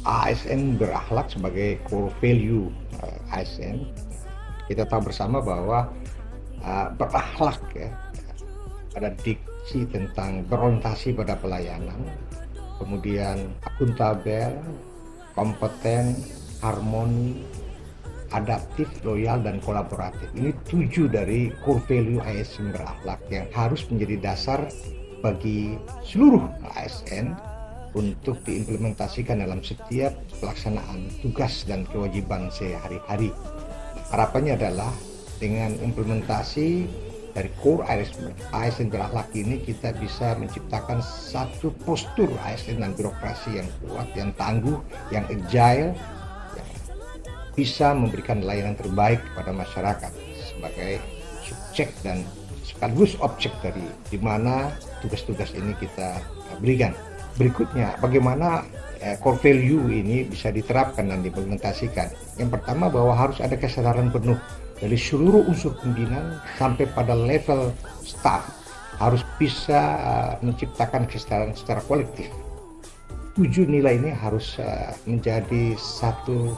ASN berakhlak sebagai core value ASN. Kita tahu bersama bahwa berakhlak ya, ada diksi tentang berorientasi pada pelayanan, kemudian akuntabel, kompeten, harmoni, adaptif, loyal, dan kolaboratif. Ini 7 dari core value ASN berakhlak yang harus menjadi dasar bagi seluruh ASN untuk diimplementasikan dalam setiap pelaksanaan tugas dan kewajiban sehari-hari. Harapannya adalah dengan implementasi dari core ASN berakhlak ini kita bisa menciptakan satu postur ASN dan birokrasi yang kuat, yang tangguh, yang agile, yang bisa memberikan layanan terbaik kepada masyarakat sebagai subjek dan sekaligus objek dari di mana tugas-tugas ini kita berikan. Berikutnya, bagaimana core value ini bisa diterapkan dan diimplementasikan. Yang pertama, bahwa harus ada kesadaran penuh dari seluruh unsur pimpinan sampai pada level staff harus bisa menciptakan kesadaran secara kolektif. 7 nilai ini harus menjadi satu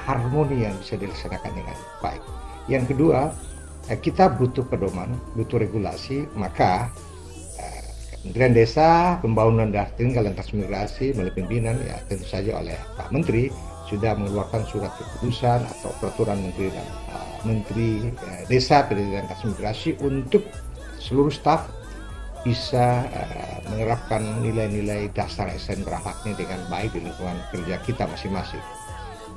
harmoni yang bisa dilaksanakan dengan baik. Yang kedua, kita butuh pedoman, butuh regulasi, maka Kementerian Desa, Pembangunan Daerah Tertinggal dan Transmigrasi melalui pimpinan ya tentu saja oleh Pak Menteri sudah mengeluarkan surat keputusan atau peraturan Menteri Desa, Pendidikan dan Transmigrasi untuk seluruh staf bisa menerapkan nilai-nilai dasar ASN berakhlaknya dengan baik di lingkungan kerja kita masing-masing.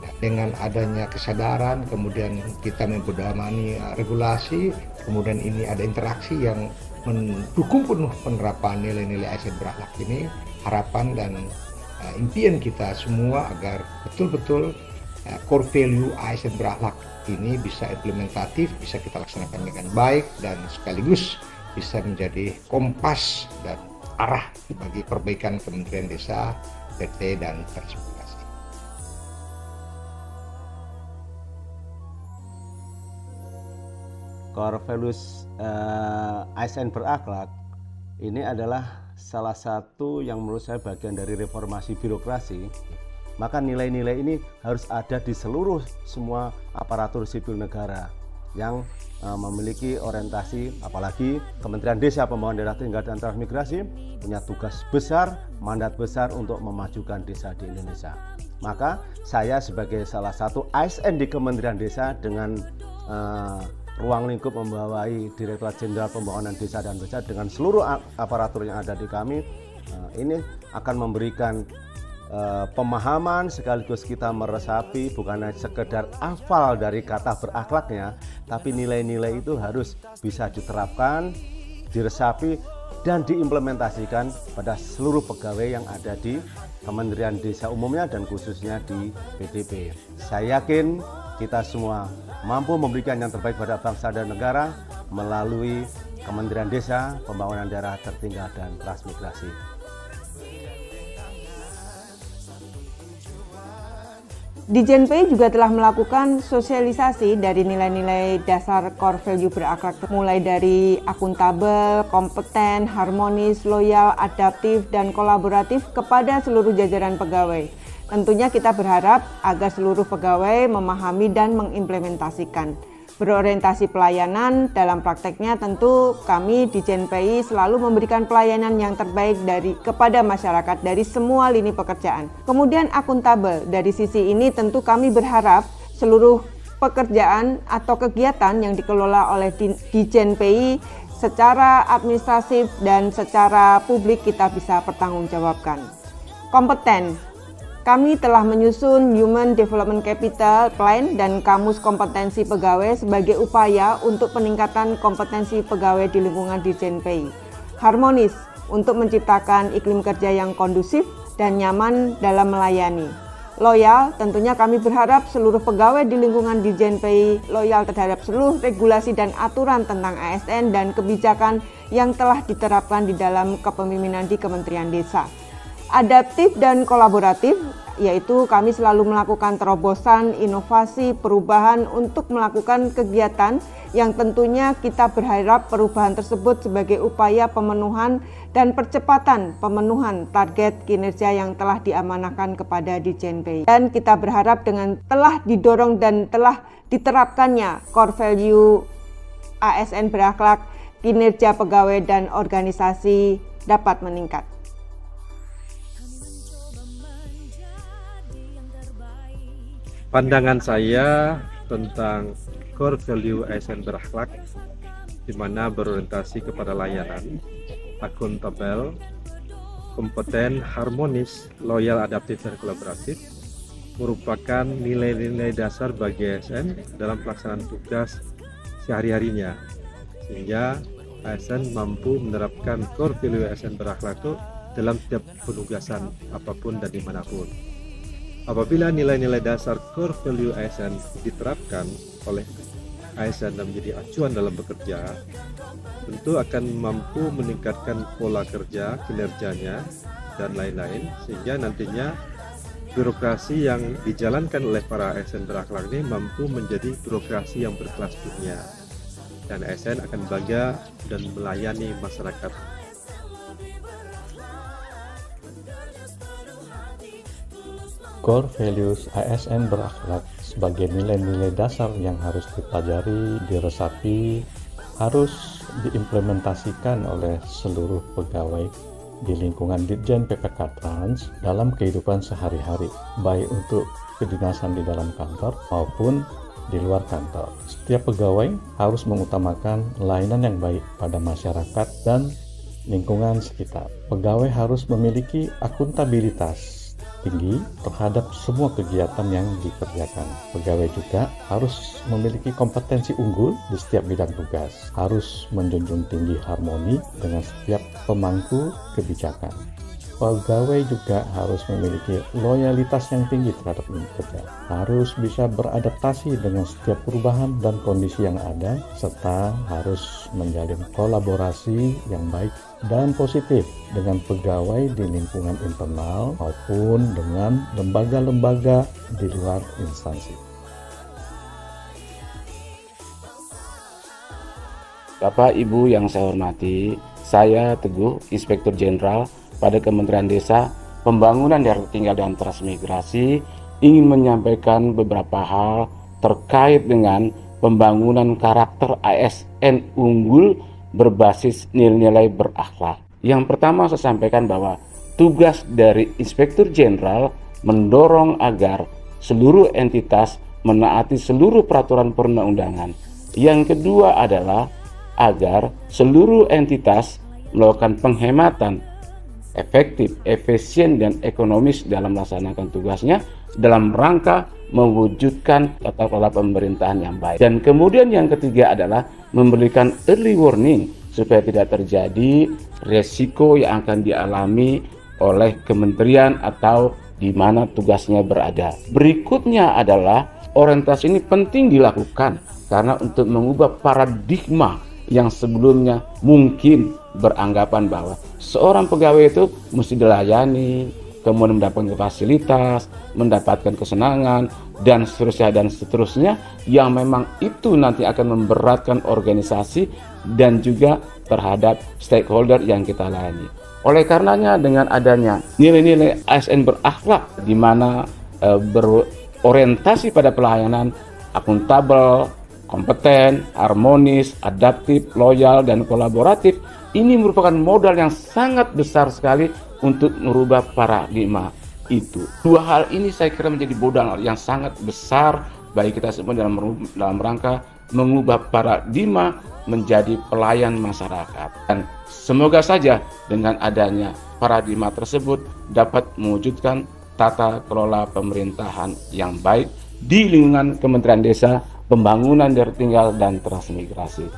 Nah, dengan adanya kesadaran, kemudian kita memperdomani regulasi, kemudian ini ada interaksi yang mendukung penuh penerapan nilai-nilai ASN berakhlak ini, harapan dan impian kita semua agar betul-betul core value ASN berakhlak ini bisa implementatif, bisa kita laksanakan dengan baik dan sekaligus bisa menjadi kompas dan arah bagi perbaikan Kementerian Desa, PT, dan Transmigrasi. Core values ASN berakhlak ini adalah salah satu yang menurut saya bagian dari reformasi birokrasi. Maka nilai-nilai ini harus ada di seluruh semua aparatur sipil negara yang memiliki orientasi, apalagi Kementerian Desa, Pembangunan Daerah Tertinggal dan Transmigrasi punya tugas besar, mandat besar untuk memajukan desa di Indonesia. Maka saya sebagai salah satu ASN di Kementerian Desa dengan ruang lingkup membawai Direktorat Jenderal Pembangunan Desa dan Desa dengan seluruh aparatur yang ada di kami, ini akan memberikan pemahaman sekaligus kita meresapi bukan hanya sekedar hafal dari kata berakhlaknya, tapi nilai-nilai itu harus bisa diterapkan, diresapi, dan diimplementasikan pada seluruh pegawai yang ada di Kementerian Desa umumnya dan khususnya di PDP. Saya yakin kita semua mampu memberikan yang terbaik pada bangsa dan negara melalui Kementerian Desa, Pembangunan Daerah Tertinggal dan Transmigrasi. Ditjen PI juga telah melakukan sosialisasi dari nilai-nilai dasar core value berakhlak mulai dari akuntabel, kompeten, harmonis, loyal, adaptif, dan kolaboratif kepada seluruh jajaran pegawai. Tentunya kita berharap agar seluruh pegawai memahami dan mengimplementasikan. Berorientasi pelayanan, dalam prakteknya tentu kami di Ditjen PI selalu memberikan pelayanan yang terbaik kepada masyarakat dari semua lini pekerjaan. Kemudian akuntabel, dari sisi ini tentu kami berharap seluruh pekerjaan atau kegiatan yang dikelola oleh Ditjen PI secara administratif dan secara publik kita bisa pertanggungjawabkan. Kompeten. Kami telah menyusun Human Development Capital Plan dan Kamus Kompetensi Pegawai sebagai upaya untuk peningkatan kompetensi pegawai di lingkungan Ditjen PI. Harmonis, untuk menciptakan iklim kerja yang kondusif dan nyaman dalam melayani. Loyal, tentunya kami berharap seluruh pegawai di lingkungan Ditjen PI loyal terhadap seluruh regulasi dan aturan tentang ASN dan kebijakan yang telah diterapkan di dalam kepemimpinan di Kementerian Desa. Adaptif dan kolaboratif, yaitu kami selalu melakukan terobosan, inovasi, perubahan untuk melakukan kegiatan yang tentunya kita berharap perubahan tersebut sebagai upaya pemenuhan dan percepatan pemenuhan target kinerja yang telah diamanahkan kepada Ditjen PI. Dan kita berharap dengan telah didorong dan telah diterapkannya core value ASN berakhlak, kinerja pegawai dan organisasi dapat meningkat. Pandangan saya tentang core value ASN berakhlak, di mana berorientasi kepada layanan, akuntabel, kompeten, harmonis, loyal, adaptif, dan kolaboratif, merupakan nilai-nilai dasar bagi ASN dalam pelaksanaan tugas sehari-harinya, sehingga ASN mampu menerapkan core value ASN berakhlak itu dalam setiap penugasan apapun dan dimanapun. Apabila nilai-nilai dasar core value ASN diterapkan oleh ASN dan menjadi acuan dalam bekerja, tentu akan mampu meningkatkan pola kerja, kinerjanya, dan lain-lain, sehingga nantinya birokrasi yang dijalankan oleh para ASN berakhlak ini mampu menjadi birokrasi yang berkelas dunia, dan ASN akan bangga dan melayani masyarakat. Core values ASN berakhlak sebagai nilai-nilai dasar yang harus dipelajari, diresapi, harus diimplementasikan oleh seluruh pegawai di lingkungan Ditjen PPK Trans dalam kehidupan sehari-hari, baik untuk kedinasan di dalam kantor maupun di luar kantor. Setiap pegawai harus mengutamakan layanan yang baik pada masyarakat dan lingkungan sekitar. Pegawai harus memiliki akuntabilitas tinggi terhadap semua kegiatan yang dikerjakan. Pegawai juga harus memiliki kompetensi unggul di setiap bidang tugas, harus menjunjung tinggi harmoni dengan setiap pemangku kebijakan. Pegawai juga harus memiliki loyalitas yang tinggi terhadap kerja, harus bisa beradaptasi dengan setiap perubahan dan kondisi yang ada, serta harus menjalin kolaborasi yang baik dan positif dengan pegawai di lingkungan internal maupun dengan lembaga-lembaga di luar instansi. Bapak Ibu yang saya hormati, saya Teguh, Inspektur Jenderal pada Kementerian Desa, Pembangunan Daerah Tertinggal dan Transmigrasi, ingin menyampaikan beberapa hal terkait dengan pembangunan karakter ASN unggul berbasis nilai-nilai berakhlak. Yang pertama saya sampaikan bahwa tugas dari Inspektur Jenderal mendorong agar seluruh entitas menaati seluruh peraturan perundang-undangan. Yang kedua adalah agar seluruh entitas melakukan penghematan efektif, efisien, dan ekonomis dalam melaksanakan tugasnya dalam rangka mewujudkan tata kelola pemerintahan yang baik. Dan kemudian yang ketiga adalah memberikan early warning supaya tidak terjadi resiko yang akan dialami oleh kementerian atau di mana tugasnya berada. Berikutnya adalah orientasi ini penting dilakukan karena untuk mengubah paradigma yang sebelumnya mungkin beranggapan bahwa seorang pegawai itu mesti dilayani, kemudian mendapatkan fasilitas, mendapatkan kesenangan, dan seterusnya, yang memang itu nanti akan memberatkan organisasi dan juga terhadap stakeholder yang kita layani. Oleh karenanya dengan adanya nilai-nilai ASN berakhlak di mana berorientasi pada pelayanan akuntabel, kompeten, harmonis, adaptif, loyal, dan kolaboratif, ini merupakan modal yang sangat besar sekali untuk merubah paradigma itu. Dua hal ini saya kira menjadi modal yang sangat besar bagi kita semua dalam rangka mengubah paradigma menjadi pelayan masyarakat. Dan semoga saja dengan adanya paradigma tersebut dapat mewujudkan tata kelola pemerintahan yang baik di lingkungan Kementerian Desa, Pembangunan Daerah Tertinggal, dan Transmigrasi.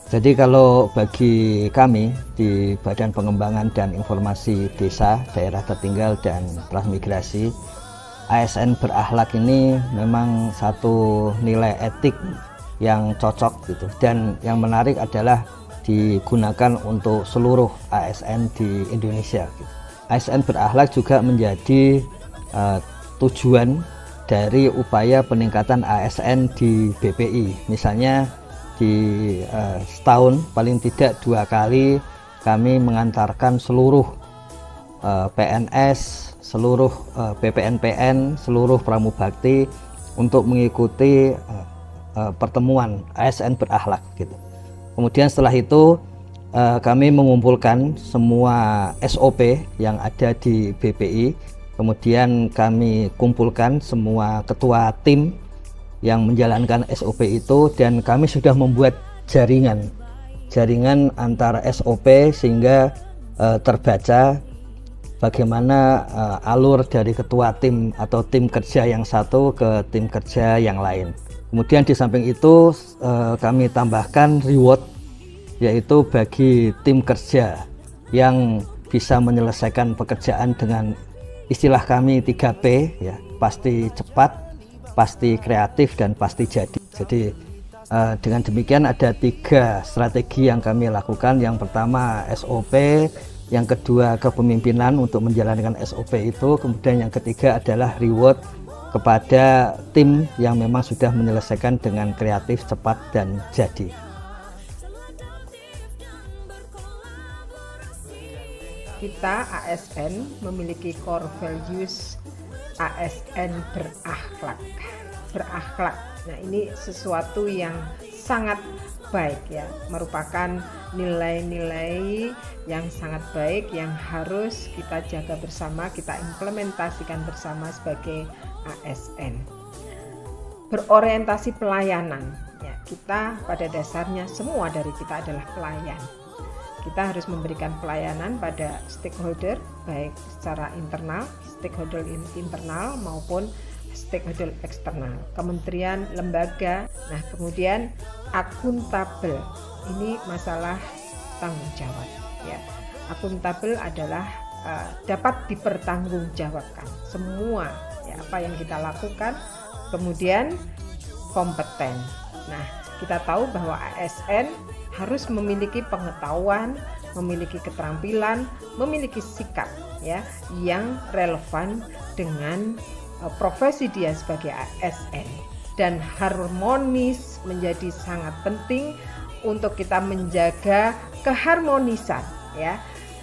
Jadi kalau bagi kami di Badan Pengembangan dan Informasi Desa, Daerah Tertinggal, dan Transmigrasi, ASN berakhlak ini memang satu nilai etik yang cocok gitu. Dan yang menarik adalah digunakan untuk seluruh ASN di Indonesia. ASN berakhlak juga menjadi tujuan dari upaya peningkatan ASN di BPI. Misalnya di setahun paling tidak 2 kali kami mengantarkan seluruh PNS, seluruh PPNPN, seluruh pramubakti untuk mengikuti pertemuan ASN berakhlak gitu. Kemudian setelah itu kami mengumpulkan semua SOP yang ada di BPI, kemudian kami kumpulkan semua ketua tim yang menjalankan SOP itu, dan kami sudah membuat jaringan antara SOP sehingga terbaca bagaimana alur dari ketua tim atau tim kerja yang satu ke tim kerja yang lain. Kemudian di samping itu kami tambahkan reward, yaitu bagi tim kerja yang bisa menyelesaikan pekerjaan dengan istilah kami 3P ya, pasti cepat, pasti kreatif, dan pasti jadi. Jadi dengan demikian ada 3 strategi yang kami lakukan. Yang pertama SOP, yang kedua kepemimpinan untuk menjalankan SOP itu, kemudian yang ketiga adalah reward kepada tim yang memang sudah menyelesaikan dengan kreatif, cepat, dan jadi. Kita ASN memiliki core values ASN berakhlak. Nah, ini sesuatu yang sangat baik ya, merupakan nilai-nilai yang sangat baik yang harus kita jaga bersama, kita implementasikan bersama sebagai ASN. Berorientasi pelayanan ya, kita pada dasarnya semua dari kita adalah pelayan. Kita harus memberikan pelayanan pada stakeholder, baik secara internal, stakeholder internal maupun stakeholder eksternal, kementerian, lembaga. Nah, kemudian akuntabel, ini masalah tanggung jawab ya. Akuntabel adalah dapat dipertanggungjawabkan semua ya, apa yang kita lakukan. Kemudian kompeten. Nah, kita tahu bahwa ASN harus memiliki pengetahuan, memiliki keterampilan, memiliki sikap ya yang relevan dengan profesi dia sebagai ASN, dan harmonis menjadi sangat penting untuk kita menjaga keharmonisan ya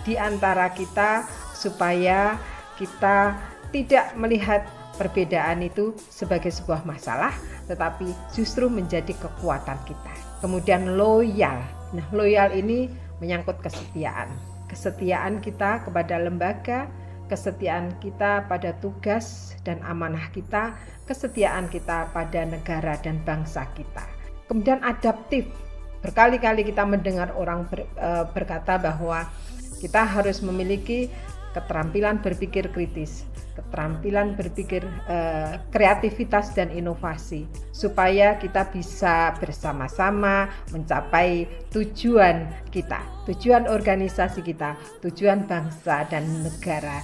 di antara kita, supaya kita tidak melihat perbedaan itu sebagai sebuah masalah, tetapi justru menjadi kekuatan kita. Kemudian loyal. Nah, loyal ini menyangkut kesetiaan. Kesetiaan kita kepada lembaga, kesetiaan kita pada tugas dan amanah kita, kesetiaan kita pada negara dan bangsa kita. Kemudian adaptif. Berkali-kali kita mendengar orang berkata bahwa kita harus memiliki keterampilan berpikir kritis, keterampilan berpikir kreativitas dan inovasi, supaya kita bisa bersama-sama mencapai tujuan kita, tujuan organisasi kita, tujuan bangsa dan negara